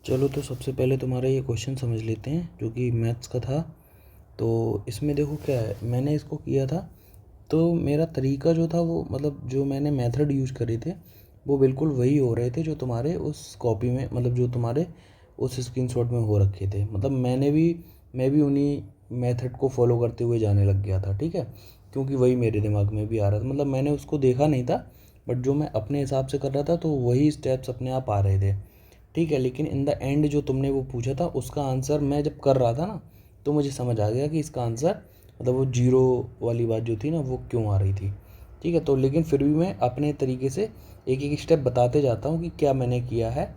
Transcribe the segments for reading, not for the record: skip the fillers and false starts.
चलो तो सबसे पहले तुम्हारा ये क्वेश्चन समझ लेते हैं जो कि मैथ्स का था। तो इसमें देखो क्या है, मैंने इसको किया था तो मेरा तरीका जो था वो मतलब जो मैंने मेथड यूज करे थे वो बिल्कुल वही हो रहे थे जो तुम्हारे उस कॉपी में मतलब जो तुम्हारे उस स्क्रीनशॉट में हो रखे थे। मतलब मैं भी उन्हीं मेथड को फॉलो करते हुए जाने लग गया था, ठीक है, क्योंकि वही मेरे दिमाग में भी आ रहा था। मतलब मैंने उसको देखा नहीं था बट जो मैं अपने हिसाब से कर रहा था तो वही स्टेप्स अपने आप आ रहे थे, ठीक है। लेकिन इन द एंड जो तुमने वो पूछा था उसका आंसर मैं जब कर रहा था ना तो मुझे समझ आ गया कि इसका आंसर मतलब वो जीरो वाली बात जो थी ना वो क्यों आ रही थी, ठीक है। तो लेकिन फिर भी मैं अपने तरीके से एक एक स्टेप बताते जाता हूँ कि क्या मैंने किया है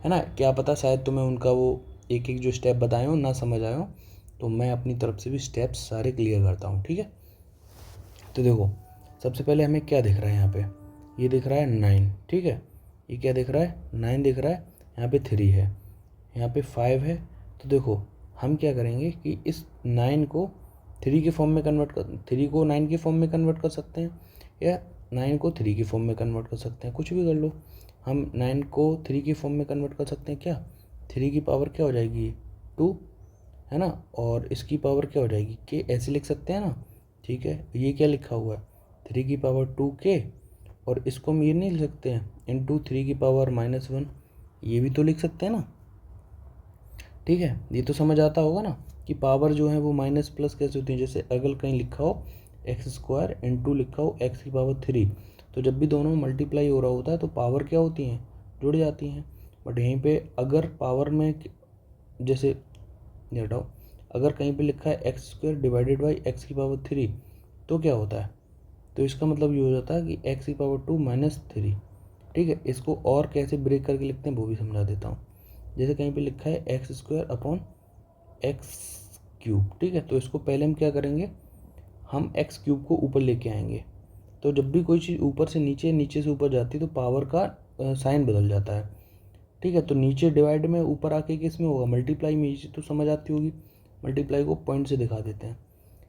ना। क्या पता शायद तुम्हें उनका वो एक एक जो स्टेप बताए हो ना समझ आए हो, तो मैं अपनी तरफ से भी स्टेप्स सारे क्लियर करता हूँ, ठीक है। तो देखो सबसे पहले हमें क्या दिख रहा है यहाँ पे, ये दिख रहा है 9, ठीक है। ये क्या दिख रहा है, 9 दिख रहा है। यहाँ पे 3 है, यहाँ पे 5 है। तो देखो हम क्या करेंगे कि इस 9 को 3 के फॉर्म में कन्वर्ट कर 3 को 9 के फॉर्म में कन्वर्ट कर सकते हैं या 9 को 3 के फॉर्म में कन्वर्ट कर सकते हैं, कुछ भी कर लो। हम 9 को 3 के फॉर्म में कन्वर्ट कर सकते हैं। क्या 3 की पावर क्या हो जाएगी 2, है ना। और इसकी पावर क्या हो जाएगी के, ऐसे लिख सकते हैं ना, ठीक है। ये क्या लिखा हुआ है 3 की पावर 2 के, और इसको हम ये नहीं लिख सकते हैं इंटू 3 की पावर -1, ये भी तो लिख सकते हैं ना, ठीक है। ये तो समझ आता होगा ना कि पावर जो है वो माइनस प्लस कैसे होती है। जैसे अगर कहीं लिखा हो x² इंटू लिखा हो x की पावर 3, तो जब भी दोनों मल्टीप्लाई हो रहा होता है तो पावर क्या होती हैं, जुड़ जाती हैं। बट यहीं पे अगर पावर में जैसे ये हटाओ, अगर कहीं पे लिखा है x² डिवाइडेड बाई x की पावर 3 तो क्या होता है, तो इसका मतलब ये हो जाता है कि x की पावर 2 -3, ठीक है। इसको और कैसे ब्रेक करके लिखते हैं वो भी समझा देता हूँ। जैसे कहीं पे लिखा है x² अपॉन x³, ठीक है। तो इसको पहले हम क्या करेंगे, हम x³ को ऊपर लेके आएंगे। तो जब भी कोई चीज़ ऊपर से नीचे, नीचे से ऊपर जाती है तो पावर का साइन बदल जाता है, ठीक है। तो नीचे डिवाइड में, ऊपर आके किस में होगा, मल्टीप्लाई में। ये तो समझ आती होगी, मल्टीप्लाई को पॉइंट से दिखा देते हैं,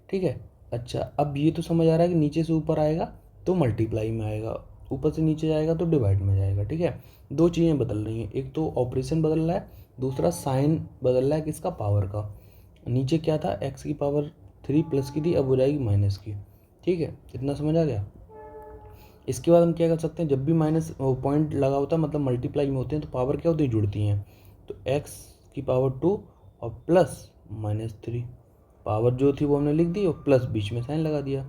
ठीक है। अच्छा अब ये तो समझ आ रहा है कि नीचे से ऊपर आएगा तो मल्टीप्लाई में आएगा, ऊपर से नीचे जाएगा तो डिवाइड में जाएगा, ठीक है। दो चीज़ें बदल रही हैं, एक तो ऑपरेशन बदल रहा है, दूसरा साइन बदल रहा है किसका, पावर का। नीचे क्या था x की पावर 3 प्लस की थी, अब हो जाएगी माइनस की, ठीक है। इतना समझ आ गया। इसके बाद हम क्या कर सकते हैं, जब भी माइनस पॉइंट लगा होता है मतलब मल्टीप्लाई में होते हैं तो पावर क्या होती है, जुड़ती हैं। तो x की पावर 2 और प्लस -3, पावर जो थी वो हमने लिख दी और प्लस बीच में साइन लगा दिया।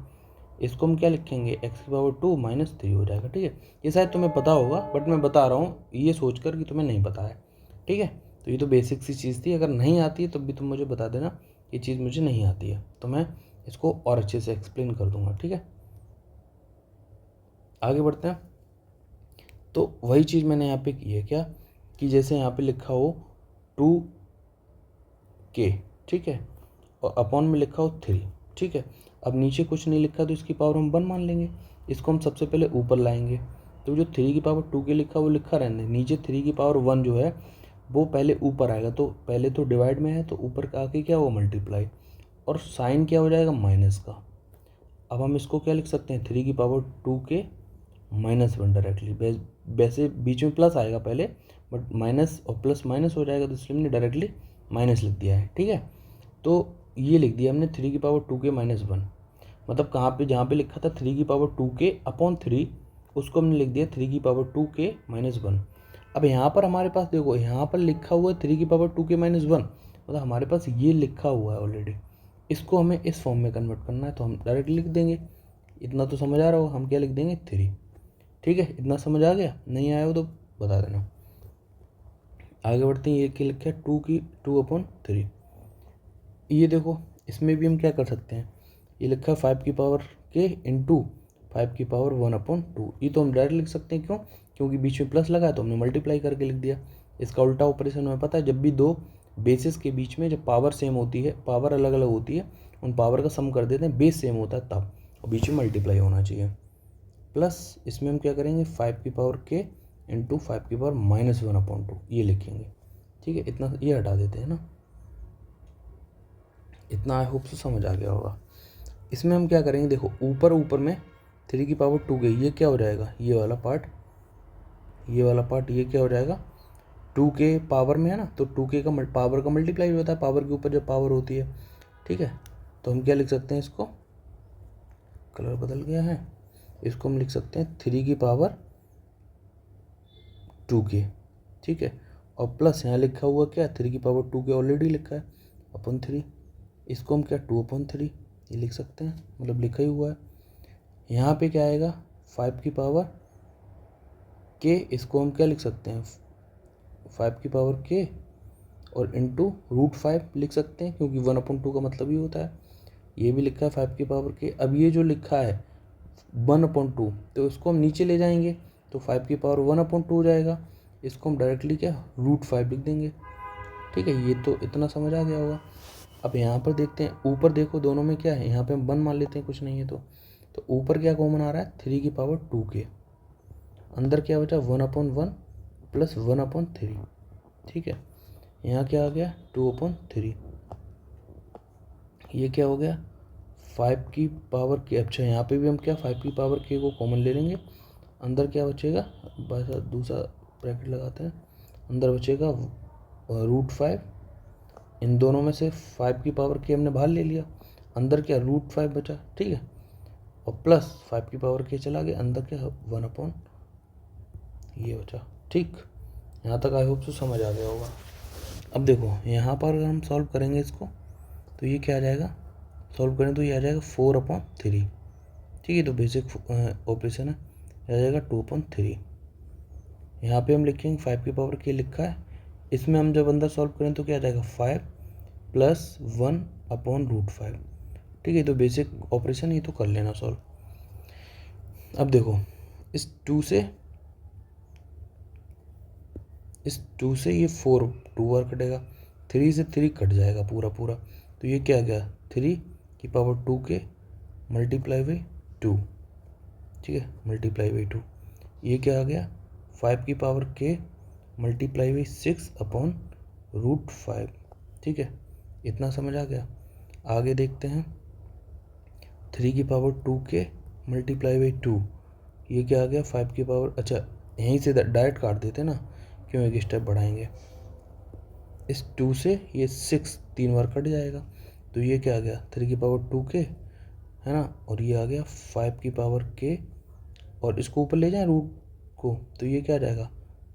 इसको हम क्या लिखेंगे, x की पावर 2 -3 हो जाएगा, ठीक है। ये शायद तुम्हें पता होगा बट मैं बता रहा हूँ ये सोचकर कि तुम्हें नहीं पता है, ठीक है। तो ये तो बेसिक सी चीज़ थी, अगर नहीं आती है तब भी तुम मुझे बता देना ये चीज़ मुझे नहीं आती है तो मैं इसको और अच्छे से एक्सप्लेन कर दूंगा, ठीक है। आगे बढ़ते हैं। तो वही चीज़ मैंने यहाँ पे की है क्या, कि जैसे यहाँ पे लिखा हो 2k, ठीक है, और अपॉन में लिखा हो 3, ठीक है। अब नीचे कुछ नहीं लिखा तो इसकी पावर हम 1 मान लेंगे। इसको हम सबसे पहले ऊपर लाएंगे, तो जो 3 की पावर 2k लिखा वो लिखा रहने, नीचे 3 की पावर 1 जो है वो पहले ऊपर आएगा। तो पहले तो डिवाइड में है तो ऊपर का आके क्या होगा, मल्टीप्लाई, और साइन क्या हो जाएगा, माइनस का। अब हम इसको क्या लिख सकते हैं, 3 की पावर 2k -1 डायरेक्टली। वैसे बीच में प्लस आएगा पहले बट माइनस और प्लस माइनस हो जाएगा तो इसलिए हमने डायरेक्टली माइनस लिख दिया है, ठीक है। तो ये लिख दिया हमने 3 की पावर 2k -1, मतलब कहाँ पे, जहाँ पे लिखा था 3 की पावर 2k अपॉन 3 उसको हमने लिख दिया 3 की पावर 2k -1। अब यहाँ पर हमारे पास देखो, यहाँ पर लिखा हुआ है 3 की पावर 2k -1, मतलब हमारे पास ये लिखा हुआ है ऑलरेडी। इसको हमें इस फॉर्म में कन्वर्ट करना है तो हम डायरेक्ट लिख देंगे। इतना तो समझ आ रहा हो, हम क्या लिख देंगे 3, ठीक है। इतना समझ आ गया, नहीं आया हो तो बता देना। आगे बढ़ते हैं, ये क्या लिखा है 2/3। ये देखो इसमें भी हम क्या कर सकते हैं, ये लिखा है 5 की पावर k इंटू 5 की पावर 1/2। ये तो हम डायरेक्ट लिख सकते हैं, क्यों, क्योंकि बीच में प्लस लगा है तो हमने मल्टीप्लाई करके लिख दिया। इसका उल्टा ऑपरेशन हमें पता है, जब भी दो बेसिस के बीच में जब पावर सेम होती है, पावर अलग अलग होती है, उन पावर का सम कर देते हैं, बेस सेम होता है तब, और बीच में मल्टीप्लाई होना चाहिए। प्लस इसमें हम क्या करेंगे 5 की पावर k इंटू 5 की पावर -1/2 ये लिखेंगे, ठीक है। इतना ये हटा देते हैं ना, इतना आई होप से समझ आ गया होगा। इसमें हम क्या करेंगे, देखो ऊपर ऊपर में 3 की पावर 2 गई, ये क्या हो जाएगा, ये वाला पार्ट, ये वाला पार्ट, ये क्या हो जाएगा टू के पावर में है ना, तो टू के का पावर का मल्टीप्लाई होता है पावर के ऊपर जब पावर होती है, ठीक है। तो हम क्या लिख सकते हैं इसको, कलर बदल गया है, इसको हम लिख सकते हैं 3 की पावर 2 के, ठीक है। और प्लस यहाँ लिखा हुआ क्या, 3 की पावर 2 के ऑलरेडी लिखा है अपन 3, इसको हम क्या 2/3 ये लिख सकते हैं, मतलब लिखा ही हुआ है। यहाँ पे क्या आएगा 5 की पावर के, इसको हम क्या लिख सकते हैं 5 की पावर के और इंटू √5 लिख सकते हैं, क्योंकि 1/2 का मतलब ही होता है। ये भी लिखा है 5 की पावर के। अब ये जो लिखा है 1/2, तो इसको हम नीचे ले जाएंगे तो 5 की पावर 1/2 हो जाएगा। इसको हम डायरेक्टली क्या √5 लिख देंगे, ठीक है। ये तो इतना समझ आ गया होगा। अब यहाँ पर देखते हैं, ऊपर देखो दोनों में क्या है, यहाँ पे हम 1 मान लेते हैं, कुछ नहीं है तो ऊपर क्या कॉमन आ रहा है 3 की पावर 2 के, अंदर क्या बचा 1/1 प्लस 1/3, ठीक है। यहाँ क्या आ गया 2/3, ये क्या हो गया 5 की पावर के। अच्छा यहाँ पे भी हम क्या 5 की पावर के को कॉमन ले लेंगे, अंदर क्या बचेगा, बस दूसरा ब्रैकेट लगाते हैं, अंदर बचेगा √5, इन दोनों में से 5 की पावर के हमने बाहर ले लिया, अंदर क्या √5 बचा, ठीक है। और प्लस 5 की पावर के चला गया, अंदर क्या 1/, ये बचा, ठीक। यहाँ तक आई होप से समझ आ गया होगा। अब देखो यहाँ पर अगर हम सॉल्व करेंगे इसको, तो ये क्या आ जाएगा, सॉल्व करें तो ये आ जाएगा 4/3, ठीक है। तो बेसिक ऑपरेशन है, आ जाएगा 2/3। यहाँ पे हम लिखेंगे 5 की पावर के लिखा है, इसमें हम जब अंदर सॉल्व करें तो क्या आ जाएगा 5 + 1/√5, ठीक है। तो बेसिक ऑपरेशन ये तो कर लेना सॉल्व। अब देखो इस 2 से ये 4 2 बार कटेगा, 3 से 3 कट जाएगा पूरा, तो ये क्या आ गया 3 की पावर 2 के मल्टीप्लाई बाई 2, ठीक है, मल्टीप्लाई बाई 2। ये क्या आ गया 5 की पावर के मल्टीप्लाई बाई 6/√5, ठीक है। इतना समझ आ गया। आगे देखते हैं 3 की पावर 2 के मल्टीप्लाई बाई 2, ये क्या आ गया 5 की पावर, अच्छा यहीं से डायरेक्ट काट देते ना, क्यों एक स्टेप बढ़ाएंगे। इस 2 से ये 6 3 बार कट जाएगा, तो ये क्या आ गया 3 की पावर 2 के, है ना, और ये आ गया 5 की पावर के, और इसको ऊपर ले जाएं रूट को, तो ये क्या आ जाएगा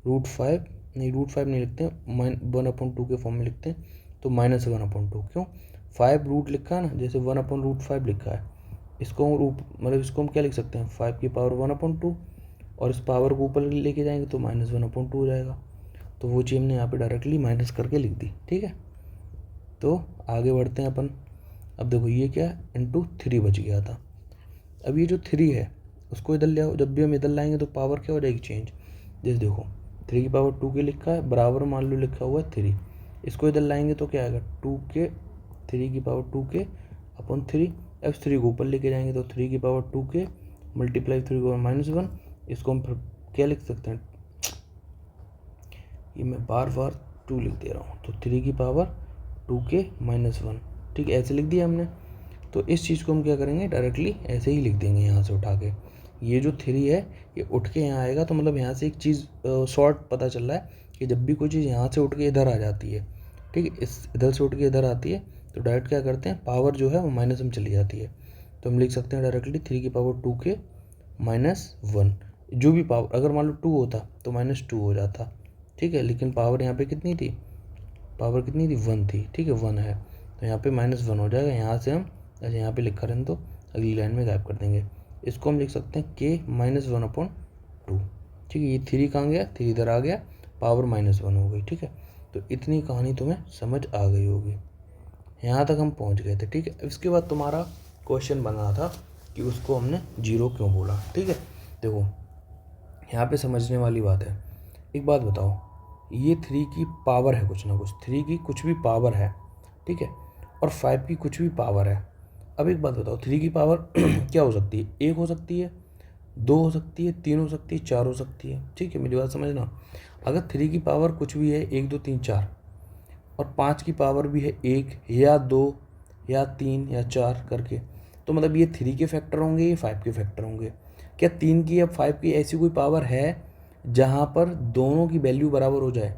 √5 नहीं, √5 नहीं लिखते हैं, 1/2 के फॉर्म में लिखते हैं, तो -1/2। क्यों 5 रूट लिखा है ना, जैसे 1/√5 लिखा है, इसको मतलब इसको हम क्या लिख सकते हैं 5 की पावर 1/2, और इस पावर को ऊपर लेके जाएंगे तो -1/2 हो जाएगा। तो वो चीज़ हमने यहाँ पे डायरेक्टली माइनस करके लिख दी, ठीक है। तो आगे बढ़ते हैं अपन। अब देखो ये क्या इंटू 3 बच गया था। अब ये जो 3 है उसको इधर ले आओ, जब भी हम इधर लाएंगे तो पावर क्या हो जाएगी चेंज। जैसे देखो 3 की पावर 2 के लिखा है, बराबर मान लो लिखा हुआ है 3, इसको इधर लाएंगे तो क्या आएगा 3 की पावर 2 के अपन 3, अब 3 को ऊपर लेके जाएंगे तो 3 की पावर 2 के मल्टीप्लाई 3 को -1, इसको हम फिर क्या लिख सकते हैं, ये मैं बार 2 लिख दे रहा हूँ, तो 3 की पावर 2 के -1, ठीक है, ऐसे लिख दिया हमने। तो इस चीज़ को हम क्या करेंगे डायरेक्टली ऐसे ही लिख देंगे यहाँ से उठा के। ये जो 3 है ये उठ के यहाँ आएगा, तो मतलब यहाँ से एक चीज़ शॉर्ट पता चल रहा है कि जब भी कोई चीज़ यहाँ से उठ के इधर आ जाती है, ठीक है, इस इधर से उठ के इधर आती है, तो डायरेक्ट क्या करते हैं पावर जो है वो माइनस में चली जाती है। तो हम लिख सकते हैं डायरेक्टली 3 की पावर 2 के -1, जो भी पावर अगर मान लो 2 होता तो -2 हो जाता, ठीक है, लेकिन पावर यहाँ पे कितनी थी, पावर कितनी थी 1 थी, ठीक है 1 है, तो यहाँ पे -1 हो जाएगा। यहाँ से हम अच्छा यहाँ पे लिखा रहने तो अगली लाइन में गायब कर देंगे। इसको हम लिख सकते हैं के -1/2, ठीक है। ये 3 कहाँ गया, 3 इधर आ गया, पावर -1 हो गई, ठीक है। तो इतनी कहानी तुम्हें समझ आ गई होगी, यहाँ तक हम पहुँच गए थे, ठीक है। इसके बाद तुम्हारा क्वेश्चन बना था कि उसको हमने 0 क्यों बोला, ठीक है। देखो यहाँ पे समझने वाली बात है। एक बात बताओ, ये 3 की पावर है कुछ ना कुछ, 3 की कुछ भी पावर है, ठीक है, और 5 की कुछ भी पावर है। अब एक बात बताओ 3 की पावर क्या हो सकती है, 1 हो सकती है, 2 हो सकती है, 3 हो सकती है, 4 हो सकती है, ठीक है, मेरी बात समझना। अगर 3 की पावर कुछ भी है 1 2 3 4, और 5 की पावर भी है 1 या 2 या 3 या 4 करके, तो मतलब ये 3 के फैक्टर होंगे, ये 5 के फैक्टर होंगे। क्या 3 की या 5 की ऐसी कोई पावर है जहाँ पर दोनों की वैल्यू बराबर हो जाए,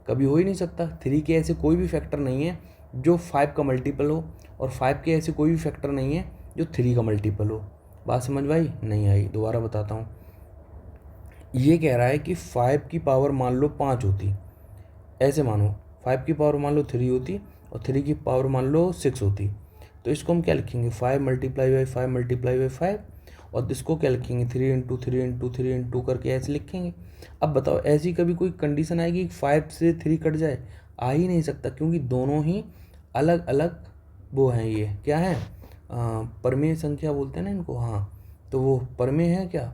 कभी हो ही नहीं सकता। 3 के ऐसे कोई भी फैक्टर नहीं है जो 5 का मल्टीपल हो, और 5 के ऐसे कोई भी फैक्टर नहीं है जो 3 का मल्टीपल हो। बात समझ में आई? नहीं आई? दोबारा बताता हूँ। ये कह रहा है कि 5 की पावर मान लो 5 होती, ऐसे मानो 5 की पावर मान लो 3 होती और 3 की पावर मान लो 6 होती, तो इसको हम क्या लिखेंगे? 5 मल्टीप्लाई बाई 5 मल्टीप्लाई बाई 5, और इसको क्या लिखेंगे? 3 इंटू 3 इंटू 3 इंटू करके ऐसे लिखेंगे। अब बताओ, ऐसी कभी कोई कंडीशन आएगी कि 5 से 3 कट जाए? आ ही नहीं सकता, क्योंकि दोनों ही अलग अलग वो हैं। ये क्या है? परमेय संख्या बोलते हैं ना इनको। हाँ, तो वो परमेय है क्या?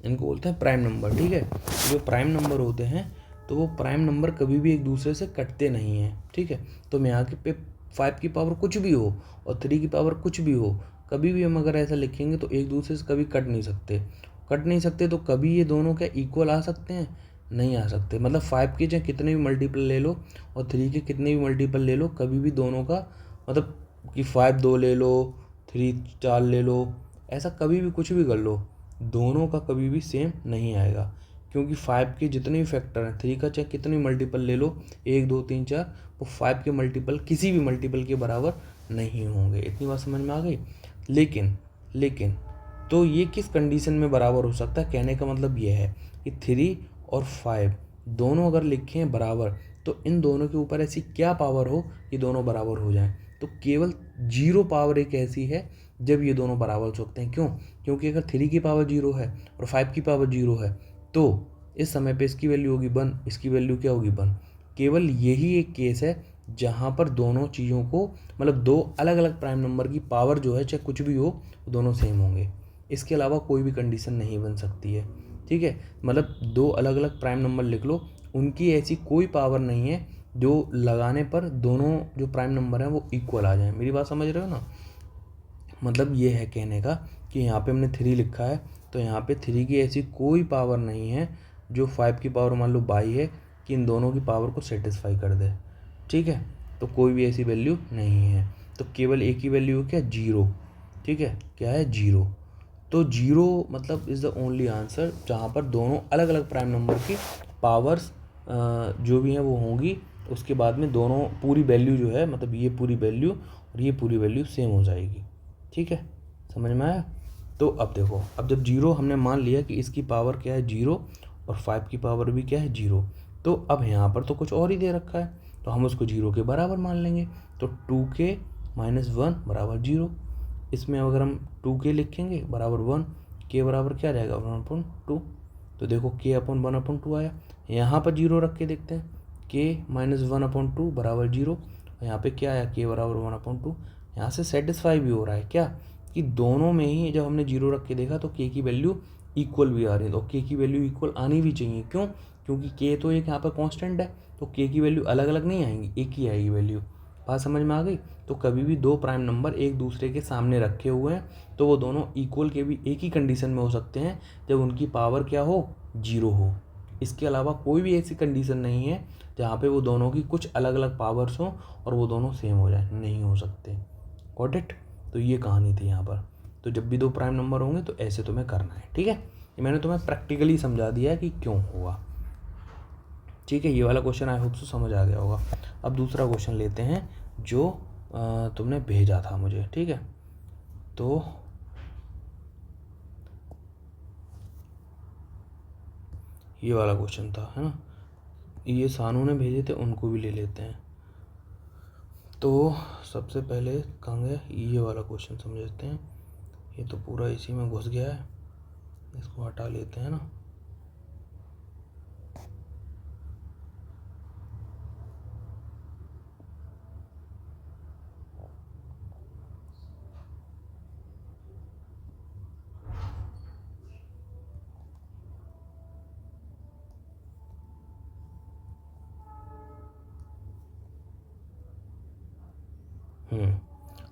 इनको बोलते हैं प्राइम नंबर। ठीक है, जो प्राइम नंबर होते हैं तो वो प्राइम नंबर कभी भी एक दूसरे से कटते नहीं हैं। ठीक है, तो मैं यहाँ के पे 5 की पावर कुछ भी हो और 3 की पावर कुछ भी हो, कभी भी हम अगर ऐसा लिखेंगे तो एक दूसरे से कभी कट नहीं सकते। तो कभी ये दोनों क्या इक्वल आ सकते हैं? नहीं आ सकते। मतलब 5 के चाहे कितने भी मल्टीपल ले लो और 3 के कितने भी मल्टीपल ले लो, कभी भी दोनों का मतलब कि 5 2 ले लो, 3 4 ले लो, ऐसा कभी भी कुछ भी कर लो, दोनों का कभी भी सेम नहीं आएगा। क्योंकि 5 के जितने भी फैक्टर हैं, 3 का चाहे कितने भी मल्टीपल ले लो, 1 2 3 4, वो 5 के मल्टीपल किसी भी मल्टीपल के बराबर नहीं होंगे। इतनी बात समझ में आ गई? लेकिन तो ये किस कंडीशन में बराबर हो सकता है? कहने का मतलब ये है कि 3 और 5 दोनों अगर लिखे हैं बराबर, तो इन दोनों के ऊपर ऐसी क्या पावर हो कि दोनों बराबर हो जाएं? तो केवल 0 पावर एक ऐसी है जब ये दोनों बराबर हो सकते हैं। क्यों? क्योंकि अगर 3 की पावर 0 है और 5 की पावर 0 है, तो इस समय पे इसकी वैल्यू होगी 1, इसकी वैल्यू क्या होगी? 1। केवल यही एक केस है जहाँ पर दोनों चीज़ों को, मतलब दो अलग अलग प्राइम नंबर की पावर जो है, चाहे कुछ भी हो, दोनों सेम होंगे। इसके अलावा कोई भी कंडीशन नहीं बन सकती है। ठीक है, मतलब दो अलग अलग प्राइम नंबर लिख लो, उनकी ऐसी कोई पावर नहीं है जो लगाने पर दोनों जो प्राइम नंबर हैं वो इक्वल आ जाए। मेरी बात समझ रहे हो ना? मतलब ये है कहने का कि यहाँ पे हमने 3 लिखा है, तो यहाँ पे 3 की ऐसी कोई पावर नहीं है जो 5 की पावर मान लो बाई है कि इन दोनों की पावर को सेटिस्फाई कर दे। ठीक है, तो कोई भी ऐसी वैल्यू नहीं है। तो केवल एक ही वैल्यू है, क्या? 0। ठीक है, क्या है? 0। तो 0 मतलब इज़ द ओनली आंसर जहाँ पर दोनों अलग अलग प्राइम नंबर की पावर्स जो भी हैं वो होंगी, उसके बाद में दोनों पूरी वैल्यू जो है, मतलब ये पूरी वैल्यू और ये पूरी वैल्यू सेम हो जाएगी। ठीक है, समझ में आया? तो अब देखो, अब जब 0 हमने मान लिया कि इसकी पावर क्या है? 0, और 5 की पावर भी क्या है? 0। तो अब यहाँ पर तो कुछ और ही दे रखा है, तो हम उसको 0 के बराबर मान लेंगे। तो 2k - 1 बराबर 0। इसमें अगर हम 2k लिखेंगे बराबर 1, k बराबर क्या रहेगा? 1/2। तो देखो k अपॉन 1/2 आया। यहाँ पर 0 रख के देखते हैं, k - 1/2 बराबर 0। यहाँ पे क्या आया? k बराबर 1/2। यहाँ से सेटिस्फाई भी हो रहा है क्या कि दोनों में ही जब हमने 0 रख के देखा तो k की वैल्यू इक्वल भी आ रही है। तो k की वैल्यू इक्वल आनी भी चाहिए। क्यों? क्योंकि k तो एक यहाँ पर कांस्टेंट है, तो k की वैल्यू अलग अलग नहीं आएंगी, एक ही आएगी वैल्यू। बात समझ में आ गई? तो कभी भी दो प्राइम नंबर एक दूसरे के सामने रखे हुए हैं तो वो दोनों इक्वल के भी एक ही कंडीशन में हो सकते हैं, जब उनकी पावर क्या हो? 0 हो। इसके अलावा कोई भी ऐसी कंडीशन नहीं है जहाँ पे वो दोनों की कुछ अलग अलग पावर्स हों और वो दोनों सेम हो जाए, नहीं हो सकते। Got it? तो ये कहानी थी यहाँ पर। तो जब भी दो प्राइम नंबर होंगे तो ऐसे तुम्हें करना है। ठीक है, ये मैंने तुम्हें प्रैक्टिकली समझा दिया है कि क्यों हुआ। ठीक है, ये वाला क्वेश्चन आई होप सो समझ आ गया होगा। अब दूसरा क्वेश्चन लेते हैं जो तुमने भेजा था मुझे। ठीक है, तो ये वाला क्वेश्चन था, है ना? ये सानू ने भेजे थे, उनको भी ले लेते हैं। तो सबसे पहले कहाँ गया? ये वाला क्वेश्चन समझते हैं। ये तो पूरा इसी में घुस गया है, इसको हटा लेते हैं ना।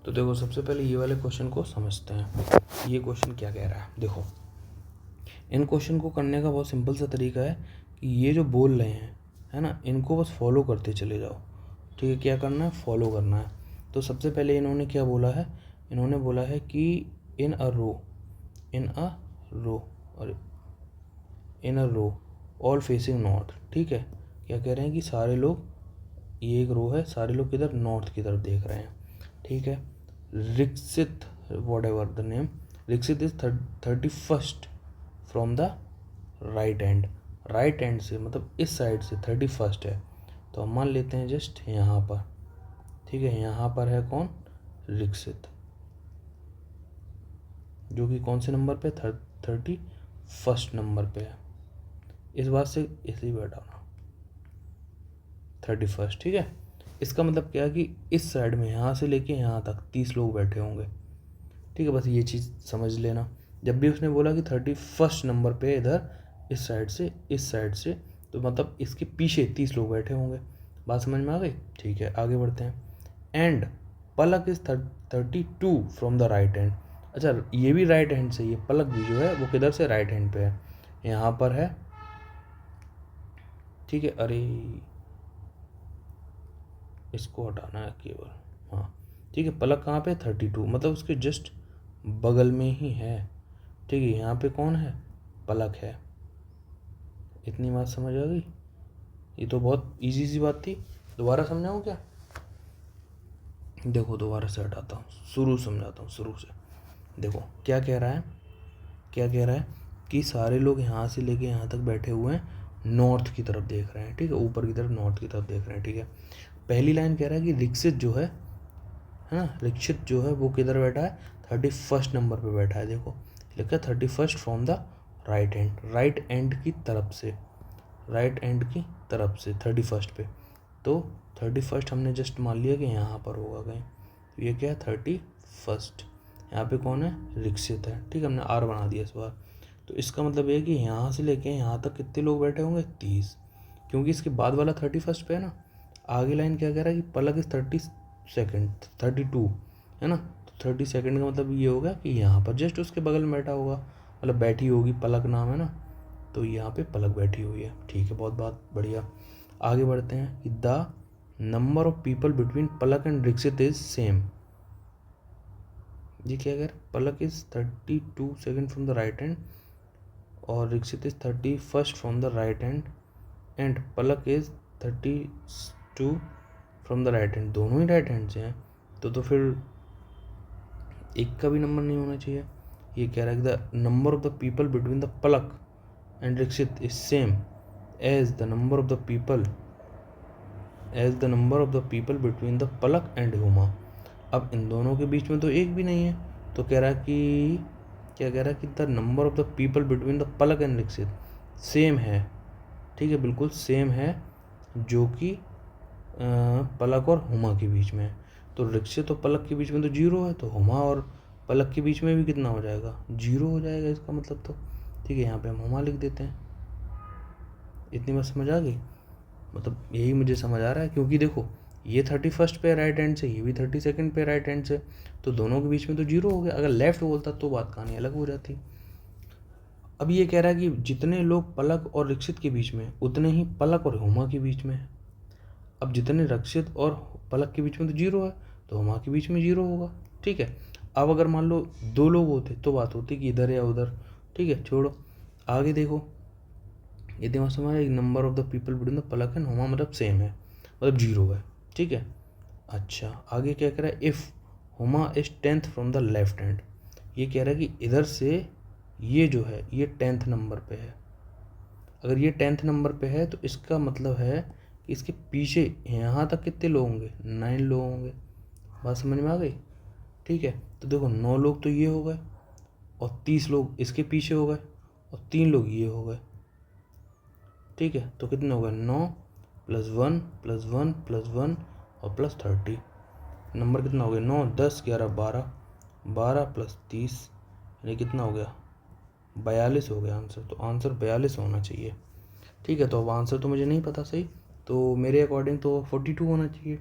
तो देखो, सबसे पहले ये वाले क्वेश्चन को समझते हैं। ये क्वेश्चन क्या कह रहा है? देखो, इन क्वेश्चन को करने का बहुत सिंपल सा तरीका है कि ये जो बोल रहे हैं, है ना, इनको बस फॉलो करते चले जाओ। ठीक है, क्या करना है? फॉलो करना है। तो सबसे पहले इन्होंने क्या बोला है? इन्होंने बोला है कि इन अ रो और इन अ रो ऑल फेसिंग नॉर्थ। ठीक है, क्या कह रहे हैं कि सारे लोग, ये एक रो है, सारे लोग किधर, नॉर्थ की तरफ देख रहे हैं, ठीक है। Rikshit, whatever the name, Rikshit is 31st from the right end, right end से मतलब इस साइड से 31st है, तो हम मान लेते हैं जस्ट यहाँ पर, ठीक है। यहाँ पर है कौन, रिक्सित, जो कि कौन से नंबर पे, 31st नंबर पे है। इस बात से इसलिए बैठाना 31st, ठीक है। इसका मतलब क्या है कि इस साइड में यहाँ से लेके यहाँ तक 30 लोग बैठे होंगे, ठीक है। बस ये चीज़ समझ लेना, जब भी उसने बोला कि 31st नंबर पे इधर इस साइड से, इस साइड से, तो मतलब इसके पीछे 30 लोग बैठे होंगे। बात समझ में आ गई, ठीक है। आगे बढ़ते हैं। And Palak is 32 from the right hand. अच्छा, ये भी राइट हैंड से, ये पलक भी जो है वो किधर से, राइट हैंड पे है, यहाँ पर है, ठीक है। अरे इसको हटाना है केवल, हाँ ठीक है। पलक कहाँ पे, 32, मतलब उसके जस्ट बगल में ही है, ठीक है। यहाँ पे कौन है, पलक है। इतनी बात समझ आ गई, ये तो बहुत इजी सी बात थी। दोबारा समझाऊँ क्या, देखो दोबारा से हटाता हूँ, शुरू समझाता हूँ शुरू से। देखो क्या कह रहा है, क्या कह रहा है कि सारे लोग यहाँ से लेके यहाँ तक बैठे हुए हैं, नॉर्थ की तरफ देख रहे हैं, ठीक है। ऊपर की तरफ नॉर्थ की तरफ देख रहे हैं, ठीक है। पहली लाइन कह रहा है कि रिक्सित जो है ना, रिक्सित जो है वो किधर बैठा है, 31st नंबर पे बैठा है। देखो लिखा है 31st from the right hand, right and की तरफ से, राइट एंड की तरफ से 31st पे। तो 31st हमने जस्ट मान लिया कि यहाँ पर होगा कहीं, तो ये क्या है, 31st। यहाँ पे कौन है, रिक्सित है, ठीक है। हमने आर बना दिया इस बार। तो इसका मतलब ये है कि यहाँ से लेके यहाँ तक कितने लोग बैठे होंगे, 30, क्योंकि इसके बाद वाला 31st पे है ना। आगे लाइन क्या कह रहा है कि पलक इज 32nd, 32 है ना, तो 32nd का मतलब ये होगा कि यहाँ पर जस्ट उसके बगल में बैठा होगा, मतलब बैठी होगी, पलक नाम है ना, तो यहाँ पे पलक बैठी हुई है, ठीक है। बहुत बात बढ़िया। आगे बढ़ते हैं कि the number of people between Palak and Rikshit is same. ये क्या अगर Palak is 32 second from the right hand और Rikshit is 31st from the right hand and Palak is 32 from the right hand, दोनों ही राइट हैंड से हैं, तो फिर एक का भी नंबर नहीं होना चाहिए। ये कह रहा है कि the number of the people between the Palak and Rikshit is same as the number of the people, as the number of the people between the Palak and Huma. अब इन दोनों के बीच में तो एक भी नहीं है, तो कह रहा है कि क्या कह रहा है कि the number of the people between the Palak and Rikshit same है, ठीक है, बिल्कुल सेम है, जो कि पलक और हुमा के बीच में है। तो रिक्सित और पलक के बीच में तो 0 है, तो हुमा और पलक के बीच में भी कितना हो जाएगा, 0 हो जाएगा इसका मतलब तो, ठीक है। यहाँ पे हम हुमा लिख देते हैं। इतनी बात समझ आ गई, मतलब यही मुझे समझ आ रहा है, क्योंकि देखो ये 31st पे राइट हैंड से, ये भी 32nd पे राइट हैंड से, तो दोनों के बीच में तो 0 हो गया। अगर लेफ्ट बोलता तो बात कहानी अलग हो जाती। अब ये कह रहा है कि जितने लोग पलक और रिक्सित के बीच में, उतने ही पलक और हुमा के बीच में है। अब जितने रिक्सित और पलक के बीच में तो 0 है, तो हुमा के बीच में 0 होगा, ठीक है। अब अगर मान लो 2 लोग होते तो बात होती कि इधर या उधर, ठीक है, छोड़ो। आगे देखो, ये दिमाग से हमारा number of the people between the Palak and Huma मतलब सेम है, मतलब 0 है, ठीक है। अच्छा आगे क्या कह रहा है, if Huma is 10th from the left hand. ये कह रहा है कि इधर से ये जो है ये 10th नंबर पे है। अगर ये 10th नंबर पे है तो इसका मतलब है कि इसके पीछे यहाँ तक कितने लोग होंगे, 9 लोग होंगे। बात समझ में आ गई, ठीक है। तो देखो 9 लोग तो ये हो गए और 30 लोग इसके पीछे हो गए और 3 लोग ये हो गए, ठीक है। तो कितने हो गए, 9 + 1 + 1 + 1 और +30। नंबर कितना हो गया, 9 10 11 12, 12 + 30 यानी कितना हो गया, 42 हो गया आंसर। तो आंसर 42 होना चाहिए, ठीक है। तो अब आंसर तो मुझे नहीं पता सही, तो मेरे अकॉर्डिंग तो 42 होना चाहिए।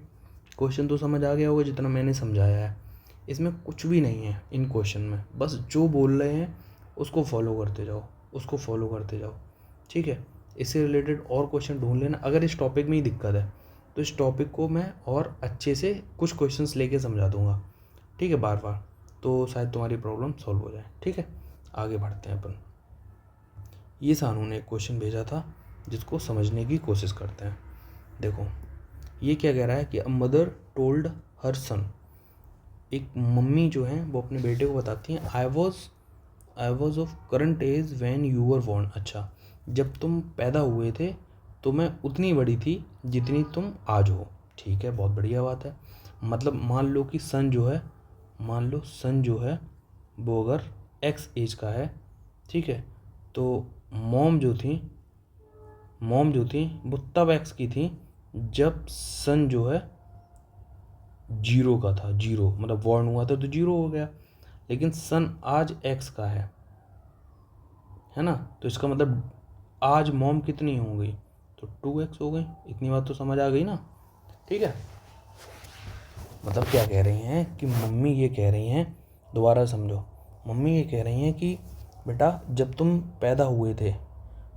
क्वेश्चन तो समझ आ गया होगा जितना मैंने समझाया है, इसमें कुछ भी नहीं है इन क्वेश्चन में, बस जो बोल रहे हैं उसको फॉलो करते जाओ, उसको फॉलो करते जाओ, ठीक है। इससे रिलेटेड और क्वेश्चन ढूंढ लेना। अगर इस टॉपिक में ही दिक्कत है तो इस टॉपिक को मैं और अच्छे से कुछ क्वेश्चंस लेके समझा दूंगा, ठीक है, बार बार, तो शायद तुम्हारी प्रॉब्लम सॉल्व हो जाए, ठीक है। आगे बढ़ते हैं अपन। ये सानू ने एक क्वेश्चन भेजा था, जिसको समझने की कोशिश करते हैं। देखो ये क्या कह रहा है कि अ मदर टोल्ड हर सन, एक मम्मी जो है वो अपने बेटे को बताती हैं I was of current age when you were born. अच्छा, जब तुम पैदा हुए थे तो मैं उतनी बड़ी थी जितनी तुम आज हो। ठीक है, बहुत बढ़िया बात है। मतलब मान लो कि सन जो है वो अगर एक्स एज का है, ठीक है, तो मॉम जो थी वो तब एक्स की थी जब सन जो है जीरो का था। जीरो मतलब बॉर्न हुआ था तो जीरो हो गया, लेकिन सन आज एक्स का है ना, तो इसका मतलब आज मॉम कितनी हो गई, तो 2x हो गई। इतनी बात तो समझ आ गई ना। ठीक है, मतलब क्या कह रही हैं कि मम्मी ये कह रही हैं, दोबारा समझो, मम्मी ये कह रही हैं कि बेटा जब तुम पैदा हुए थे,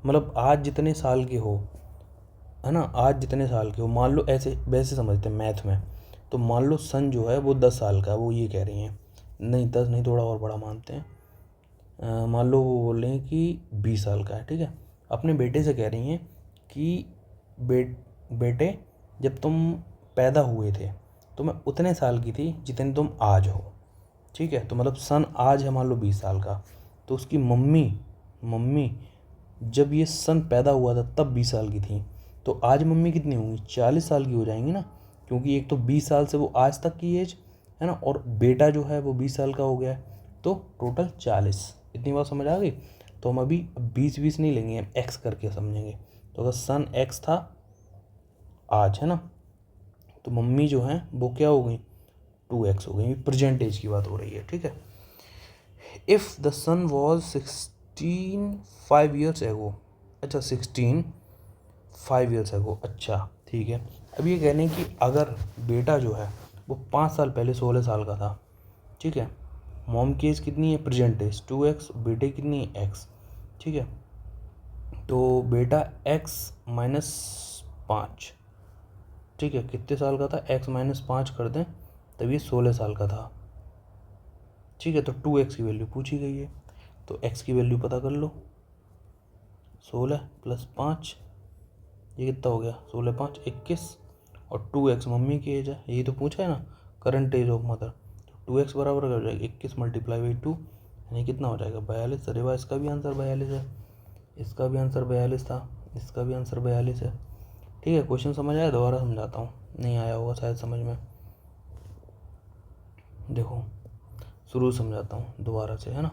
मतलब आज जितने साल के हो, है ना, आज जितने साल के हो, मान लो ऐसे वैसे समझते हैं मैथ में, तो मान लो सन जो है वो 10 साल का है, वो ये कह रही हैं, नहीं 10 नहीं, थोड़ा और बड़ा मानते हैं, मान लो वो बोल रही हैं कि 20 साल का है। ठीक है, अपने बेटे से कह रही हैं कि बेटे जब तुम पैदा हुए थे तो मैं उतने साल की थी जितने तुम आज हो। ठीक है, तो मतलब सन आज है मान लो 20 साल का, तो उसकी मम्मी जब ये सन पैदा हुआ था तब 20 साल की थी, तो आज मम्मी कितनी होंगी, 40 साल की हो जाएंगी ना, क्योंकि एक तो 20 साल से वो आज तक की एज है ना, और बेटा जो है वो 20 साल का हो गया है, तो टोटल 40। इतनी बात समझ आ गई। तो हम अभी 20 नहीं लेंगे, हम एक्स करके समझेंगे। तो अगर सन एक्स था आज, है ना, तो मम्मी जो है वो क्या हो गई, 2x हो गई। प्रेजेंट एज की बात हो रही है। ठीक है, if the son was 16 5 years ago. अच्छा, 16 5 ईयर्स एगो। अच्छा ठीक है, अब ये कहने कि अगर बेटा जो है वो 5 साल पहले 16 साल का था, ठीक है, मॉम की एज कितनी है, प्रेजेंट एज 2x, बेटे कितनी है x। ठीक है, तो बेटा x माइनस 5, ठीक है, कितने साल का था, x माइनस 5 कर दें तब ये 16 साल का था। ठीक है, तो 2x की वैल्यू पूछी गई है, तो x की वैल्यू पता कर लो, 16 प्लस 5, ये कितना हो गया, 16 5 21, और 2x मम्मी की एज है, यही तो पूछा है ना, करंट एज ऑफ मदर, तो 2x बराबर हो जाएगा 21 मल्टीप्लाई बाई 2, यानी कितना हो जाएगा 42। अरे वाह, इसका भी आंसर 42 है, इसका भी आंसर 42 था, इसका भी आंसर 42 है। ठीक है, क्वेश्चन समझ आया, दोबारा समझाता हूँ, नहीं आया होगा शायद समझ में। देखो शुरू समझाता हूँ दोबारा से, है ना,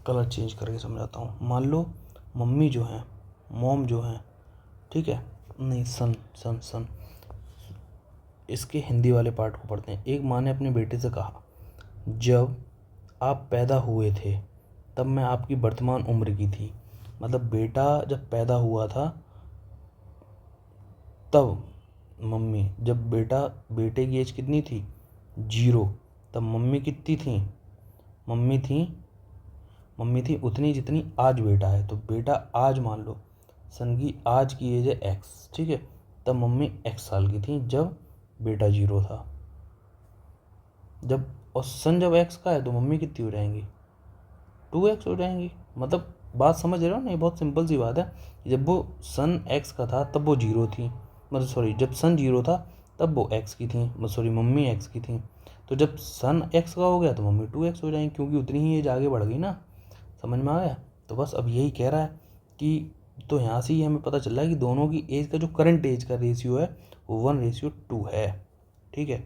कलर चेंज करके समझाता हूँ। मान लो मम्मी जो है, मॉम जो है, ठीक है, नहीं सन सन सन, इसके हिंदी वाले पार्ट को पढ़ते हैं। एक माँ ने अपने बेटे से कहा, जब आप पैदा हुए थे तब मैं आपकी वर्तमान उम्र की थी। मतलब बेटा जब पैदा हुआ था तब मम्मी, जब बेटे की एज कितनी थी, 0, तब मम्मी कितनी थी, मम्मी थी उतनी जितनी आज बेटा है। तो बेटा आज मान लो सन की आज की एज है x, ठीक है, तब मम्मी x साल की थी जब बेटा 0 था। और सन जब x का है तो मम्मी कितनी हो जाएंगी, 2x हो जाएंगी। मतलब बात समझ रहे हो ना, ये बहुत सिंपल सी बात है। जब वो सन x का था तब वो 0 थी, मतलब सॉरी, जब सन 0 था तब वो x की थी, सॉरी मम्मी x की थी। तो जब सन x का हो गया तो मम्मी 2x हो जाएंगी, क्योंकि उतनी ही एज आगे बढ़ गई ना। समझ में आ गया। तो बस अब यही कह रहा है कि, तो यहाँ से ही हमें पता चल रहा है कि दोनों की एज का जो करंट एज का रेशियो है वो 1:2 है। ठीक है,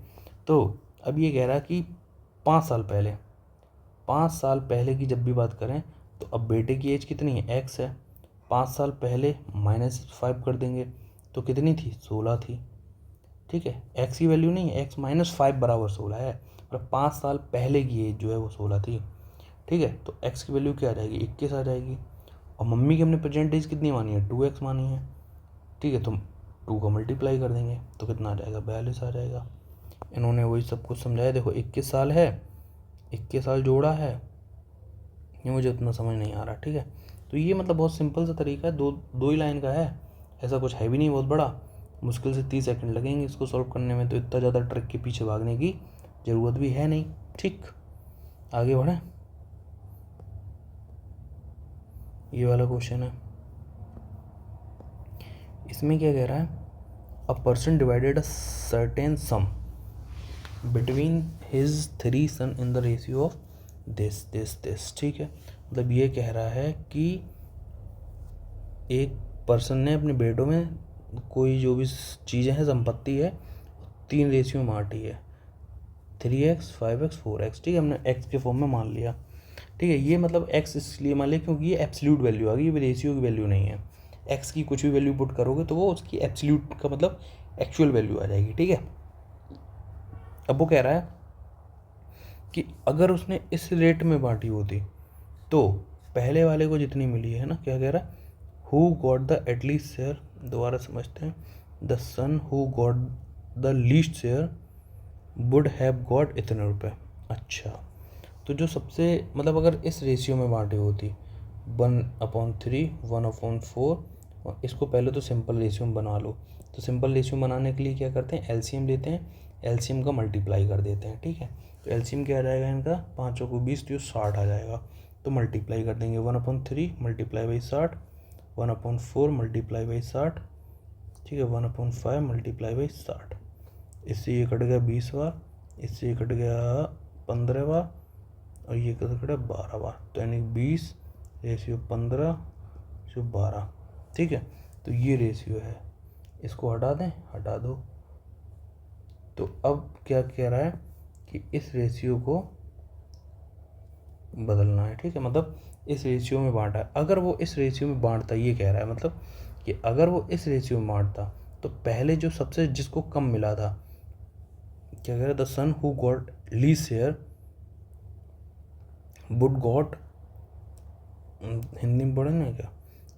तो अब ये कह रहा है कि 5 साल पहले की जब भी बात करें तो अब बेटे की एज कितनी है, x है, 5 साल पहले -5 कर देंगे तो कितनी थी, 16 थी। ठीक है, x की वैल्यू नहीं है, x -5 बराबर 16 है, और 5 साल पहले की एज जो है वो 16 थी। ठीक है, तो x की वैल्यू क्या आ जाएगी, 21 आ जाएगी। और मम्मी की हमने प्रेजेंटेज कितनी मानी है, 2x मानी है। ठीक है, तो 2 का मल्टीप्लाई कर देंगे तो कितना आ जाएगा, 42 आ जाएगा। इन्होंने वही सब कुछ समझाया। देखो 21 साल है, 21 साल जोड़ा है, ये मुझे उतना समझ नहीं आ रहा। ठीक है, तो ये मतलब बहुत सिंपल सा तरीका है, दो ही लाइन का है, ऐसा कुछ है भी नहीं बहुत बड़ा। मुश्किल से 30 सेकंड लगेंगे इसको सॉल्व करने में, तो इतना ज़्यादा ट्रिक के पीछे भागने की ज़रूरत भी है नहीं। ठीक, आगे बढ़ें। ये वाला क्वेश्चन है, इसमें क्या कह रहा है, a person divided a certain sum between his 3 son in the ratio of this, ठीक है। मतलब ये कह रहा है कि एक पर्सन ने अपने बेटों में कोई जो भी चीज़ें हैं, संपत्ति है, 3 रेशियो में बांटी है, 3x 5x 4x, ठीक है। हमने x के फॉर्म में मान लिया, ठीक है। ये मतलब x इसलिए मान लिया क्योंकि ये एब्सोल्यूट वैल्यू आ गई, ये रेशियो की वैल्यू नहीं है। x की कुछ भी वैल्यू पुट करोगे तो वो उसकी एब्सोल्यूट का मतलब एक्चुअल वैल्यू आ जाएगी, ठीक है। अब वो कह रहा है कि अगर उसने इस रेट में बांटी होती तो पहले वाले को जितनी मिली है ना, क्या कह रहा है, who got the at least share, दोबारा समझते हैं, the son who got the least share would have got इतने रुपए। अच्छा, तो जो सबसे मतलब अगर इस रेशियो में बांटी होती 1/3 1/4, और इसको पहले तो सिंपल रेशियो में बना लो। तो सिंपल रेशियो बनाने के लिए क्या करते हैं, एलसीएम लेते हैं, एलसीएम का मल्टीप्लाई कर देते हैं, ठीक है। तो एलसीएम क्या आ जाएगा इनका, 5 को 20 तो 60 आ जाएगा। तो मल्टीप्लाई कर देंगे, 1/3 मल्टीप्लाई बाई 60, 1/4 मल्टीप्लाई बाई 60, ठीक है, 1/5 मल्टीप्लाई बाई 60। इससे ये कट गया 20 बार, इससे ये कट गया 15 बार, और ये कट गया 12 बार। तो यानी 20 रेशियो 15 रेशियो 12, ठीक है। तो ये रेशियो है, इसको हटा दें, हटा दो। तो अब क्या कह रहा है कि इस रेशियो को बदलना है, ठीक है। मतलब इस रेशियो में बांटा है, अगर वो इस रेशियो में बांटता, ये कह रहा है मतलब कि अगर वो इस रेशियो में बांटता तो पहले जो सबसे जिसको कम मिला था, क्या कह रहा है, the son who got least share would got, Hindi में पढ़े ना क्या,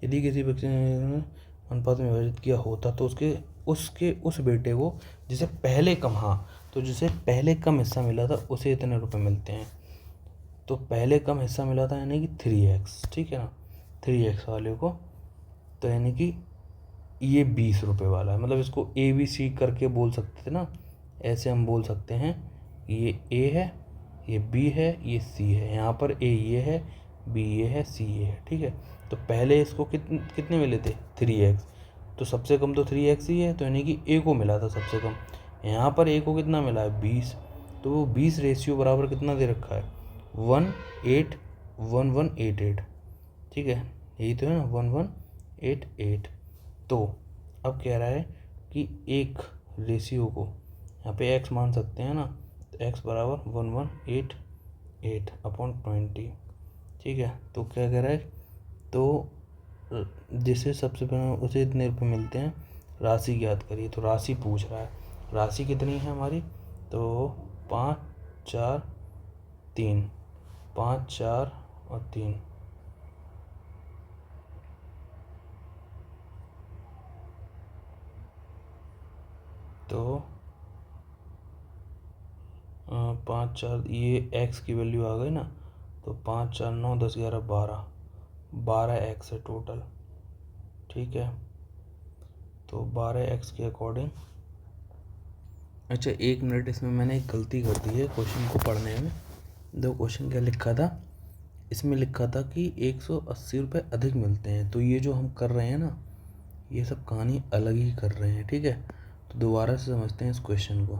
यदि किसी व्यक्ति ने अनुपात में विभाजित किया होता तो उसके उसके उस बेटे को जिसे पहले कम, हाँ, तो जिसे पहले कम हिस्सा मिला था उसे इतने रुपए मिलते हैं। तो पहले कम हिस्सा मिला था यानी कि 3x, ठीक है ना, 3x वाले को, तो यानी कि ये 20 रुपये वाला है। मतलब इसको ABC करके बोल सकते थे ना, ऐसे हम बोल सकते हैं, ये A है, ये B है, ये C है। यहाँ पर A ये है, B ये है, C ये है, ठीक है। तो पहले इसको कितने मिले थे, 3x, तो सबसे कम तो 3x ही है, तो यानी कि A को मिला था सबसे कम। यहाँ पर A को कितना मिला है, 20, तो वो 20 रेशियो बराबर कितना दे रखा है, 1:1188, ठीक है, यही तो है ना, 1188। तो अब कह रहा है कि एक रेशियो को यहाँ पे x मान सकते हैं ना, तो x बराबर 1188/20, ठीक है। तो क्या कह रहा है, तो जिसे सबसे पहले उसे इतने रुपये मिलते हैं, राशि ज्ञात करिए। तो राशि पूछ रहा है, राशि कितनी है हमारी, तो 5 4 3, 5 4 और 3, तो 5 4, ये x की वैल्यू आ गई ना, तो 5 4 9 10 11 12 x है टोटल, ठीक है। तो 12x के अकॉर्डिंग, अच्छा 1 मिनट, इसमें मैंने एक गलती कर दी है क्वेश्चन को पढ़ने में। दो क्वेश्चन क्या लिखा था, इसमें लिखा था कि 180 रुपये अधिक मिलते हैं। तो ये जो हम कर रहे हैं ना, ये सब कहानी अलग ही कर रहे हैं, ठीक है। तो दोबारा से समझते हैं इस क्वेश्चन को।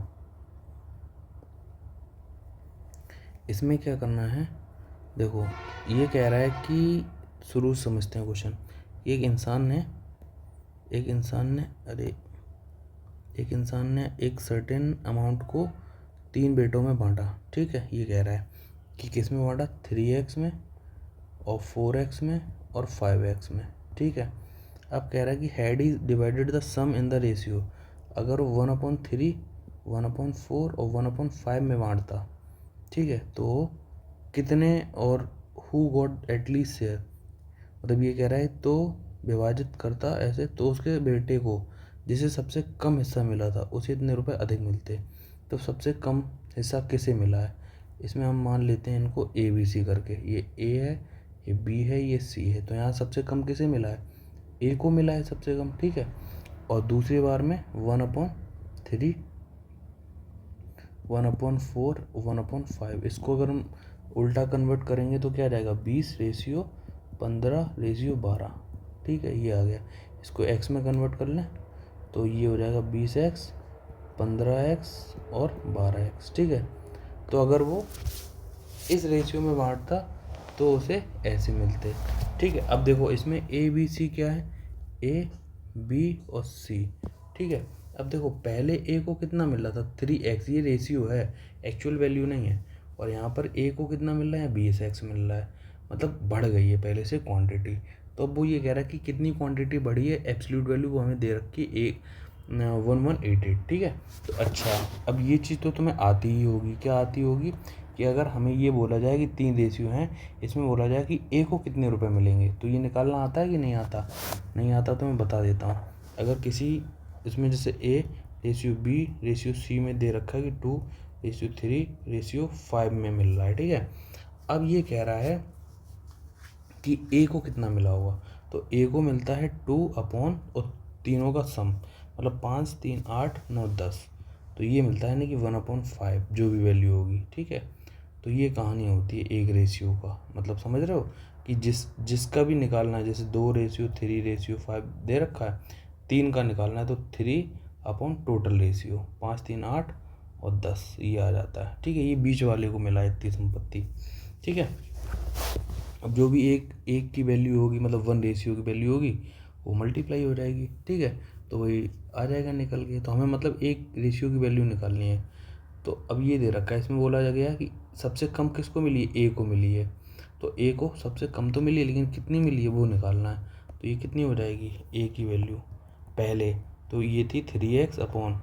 इसमें क्या करना है, देखो ये कह रहा है कि शुरू से समझते हैं क्वेश्चन। एक इंसान ने एक सर्टेन अमाउंट को 3 बेटों में बांटा, ठीक है। ये कह रहा है कि किस में बांटा, 3x में और 4x में और 5x में, ठीक है। अब कह रहा है कि had he divided the sum in the ratio, अगर वो 1/3 1/4 और 1/5 में बांटता, ठीक है, तो कितने, और हु गॉट एटलीस्ट शेयर, मतलब ये कह रहा है तो विभाजित करता ऐसे, तो उसके बेटे को जिसे सबसे कम हिस्सा मिला था उसे इतने रुपए अधिक मिलते। तो सबसे कम हिस्सा किसे मिला है, इसमें हम मान लेते हैं इनको ABC करके, ये A है, ये B है, ये C है। तो यहाँ सबसे कम किसे मिला है, A को मिला है सबसे कम, ठीक है। और दूसरी बार में 1/3 1/4 1/5, इसको अगर हम उल्टा कन्वर्ट करेंगे तो क्या आ जाएगा, 20 रेशियो 15 रेशियो 12, ठीक है, ये आ गया। इसको एक्स में कन्वर्ट कर लें तो ये हो जाएगा 20x, 15x और 12x। ठीक है, तो अगर वो इस रेशियो में बांटता तो उसे ऐसे मिलते। ठीक है, अब देखो इसमें ए बी सी क्या है, ए बी और सी। ठीक है, अब देखो पहले ए को कितना मिल रहा था 3x, ये रेशियो है, एक्चुअल वैल्यू नहीं है। और यहाँ पर ए को कितना मिल रहा है 20x मिल रहा है, मतलब बढ़ गई है पहले से क्वांटिटी। तो अब वो ये कह रहा है कि कितनी क्वांटिटी बढ़ी है, एब्सोल्यूट वैल्यू वो हमें दे रखी है 1188। ठीक है, तो अच्छा अब ये चीज़ तो तुम्हें आती ही होगी, क्या आती होगी कि अगर हमें ये बोला जाए कि 3 रेशियो हैं, इसमें बोला जाए कि ए को कितने रुपए मिलेंगे, तो ये निकालना आता है कि नहीं आता? नहीं आता तो मैं बता देता हूँ। अगर किसी इसमें जैसे A ratio B ratio C में दे रखा है कि 2:3:5 में मिल रहा है। ठीक है, अब ये कह रहा है कि ए को कितना मिला होगा, तो ए को मिलता है 2 अपॉन और तीनों का सम, मतलब 5 3 8 9 10, तो ये मिलता है ना कि 1/5 जो भी वैल्यू होगी। ठीक है, तो ये कहानी होती है एक रेशियो का, मतलब समझ रहे हो कि जिसका भी निकालना है, जैसे 2:3:5 दे रखा है, 3 का निकालना है तो 3 अपॉन टोटल रेशियो 5 3 8 और 10 ये आ जाता है। ठीक है, ये बीच वाले को मिला इतनी संपत्ति। ठीक है, अब जो भी एक की वैल्यू होगी, मतलब 1 रेशियो की वैल्यू होगी, वो मल्टीप्लाई हो जाएगी। ठीक है, तो वही आ जाएगा निकल के। तो हमें मतलब एक रेशियो की वैल्यू निकालनी है। तो अब ये दे रखा है, इसमें बोला जा गया कि सबसे कम किसको मिली है, ए को मिली है। तो ए को सबसे कम तो मिली है, लेकिन कितनी मिली है वो निकालना है। तो ये कितनी हो जाएगी ए की वैल्यू पहले, तो ये थी 3x अपॉन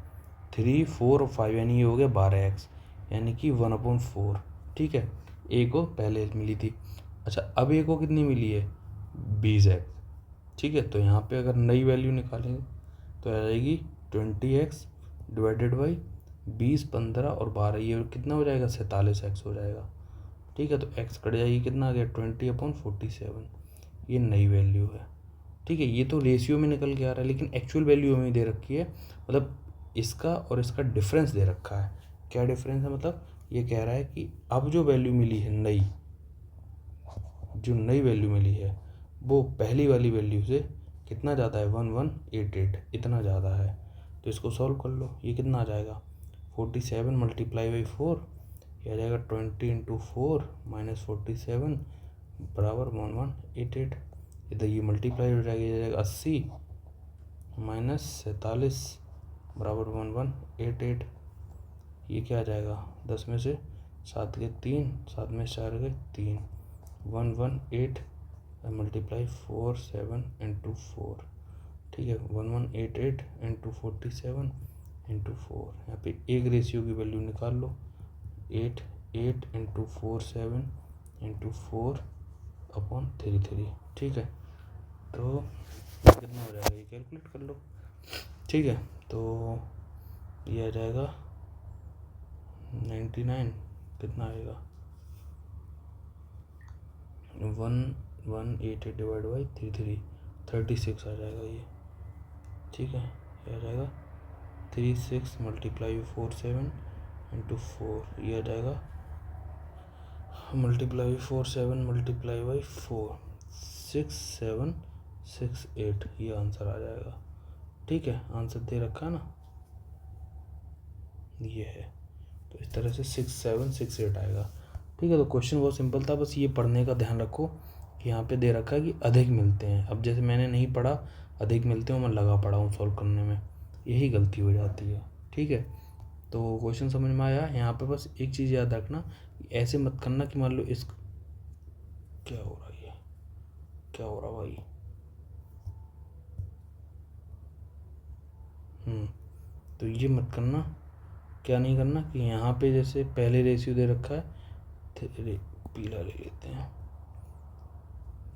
3 4 और 5, यानी ये हो गया 12x, यानी कि 1/4। ठीक है, ए को पहले मिली थी। अच्छा, अब ए को कितनी मिली है 20x। ठीक है, तो यहाँ पे अगर नई वैल्यू निकालेंगे तो आ जाएगी 20x डिवाइडेड बाई 20 15 और 12, ये कितना हो जाएगा 47x हो जाएगा। ठीक है, तो x कट जाएगी, कितना आ गया 20/47, ये नई वैल्यू है। ठीक है, ये तो रेशियो में निकल के आ रहा है, लेकिन एक्चुअल वैल्यू हमें दे रखी है, मतलब इसका और इसका डिफरेंस दे रखा है। क्या डिफरेंस है, मतलब ये कह रहा है कि अब जो वैल्यू मिली है नई, जो नई वैल्यू मिली है वो पहली वाली वैल्यू से कितना ज़्यादा है 1188, इतना ज़्यादा है। तो इसको सॉल्व कर लो, ये कितना आ जाएगा 47 मल्टीप्लाई बाई 4, ये आ जाएगा 20 × 4 माइनस 47 बराबर 1188। इधर ये मल्टीप्लाई हो जाएगा, ये जाएगा 80 माइनस 47 बराबर 1188। ये क्या आ जाएगा, 10 में से 7 गए 3, 7 में 4 गए 3, 118 मल्टीप्लाई 4 7 इंटू 4। ठीक है, 1188 इंटू 47 इंटू 4, यहाँ पे एक रेशियो की वैल्यू निकाल लो, 8 8 इंटू 4 7 इंटू 4 अपॉन 33। ठीक है, तो कितना हो जाएगा ये कैलकुलेट कर लो। ठीक है, तो ये आ जाएगा 99, कितना आएगा 1188 डिवाइड बाई 36 आ जाएगा ये। ठीक है, ये आ जाएगा 36 मल्टीप्लाई 4 7 इंटू 4, ये आ जाएगा मल्टीप्लाई 4 7 मल्टीप्लाई बाई 4 6768, ये आंसर आ जाएगा। ठीक है, आंसर दे रखा है ना, ये है। तो इस तरह से 6768 आएगा। ठीक है, तो क्वेश्चन बहुत सिंपल था, बस ये पढ़ने का ध्यान रखो कि यहाँ पे दे रखा है कि अधिक मिलते हैं। अब जैसे मैंने नहीं पढ़ा अधिक मिलते हैं, मैं लगा पड़ा हूँ सॉल्व करने में, यही गलती हो जाती है। ठीक है, तो क्वेश्चन समझ में आया। यहाँ पे बस एक चीज़ याद रखना, ऐसे मत करना कि मान लो इस क्या हो रहा है, ये क्या हो रहा भाई, तो ये मत करना, क्या नहीं करना कि यहाँ पे जैसे पहले रेशियो दे रखा है, पीला ले लेते हैं,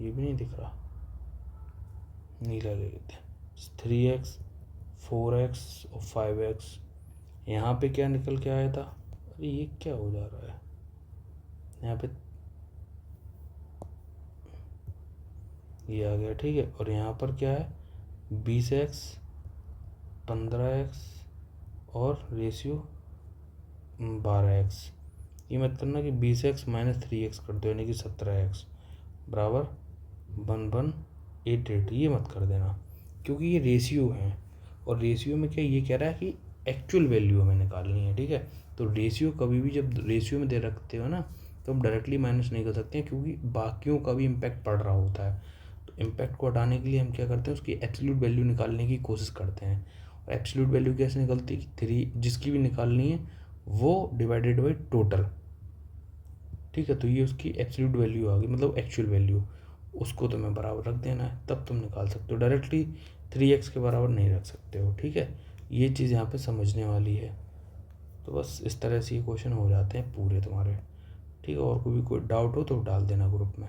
ये भी नहीं दिख रहा, नीला ले लेते हैं, 3x 4x और 5x। यहाँ पे क्या निकल के आया था, अरे ये क्या हो जा रहा है, यहाँ पे ये आ गया। ठीक है, और यहाँ पर क्या है 20x 15x और रेशियो 12x। ये मत करना कि 20x माइनस 3x कर दो, यानी कि 17x बराबर 1188, ये मत कर देना, क्योंकि ये रेशियो हैं और रेशियो में क्या ये कह रहा है कि एक्चुअल वैल्यू हमें निकालनी है, ठीक है। तो रेशियो कभी भी जब रेशियो में दे रखते हो ना तो हम डायरेक्टली माइनस नहीं कर सकते हैं, क्योंकि बाकियों का भी इम्पैक्ट पड़ रहा होता है। तो इम्पैक्ट को हटाने के लिए हम क्या करते हैं, उसकी एब्सोल्यूट वैल्यू निकालने की कोशिश करते हैं। और एब्सोल्यूट वैल्यू कैसे निकलती है कि 3 जिसकी भी निकालनी है वो डिवाइडेड बाई टोटल, ठीक है। तो ये उसकी एब्सोल्यूट वैल्यू आ गई, मतलब एक्चुअल वैल्यू, उसको तुम्हें बराबर रख देना है, तब तुम निकाल सकते हो। डायरेक्टली 3x के बराबर नहीं रख सकते हो, ठीक है। ये चीज़ यहाँ पे समझने वाली है। तो बस इस तरह से ये क्वेश्चन हो जाते हैं पूरे तुम्हारे, ठीक है। और कोई भी कोई डाउट हो तो डाल देना ग्रुप में।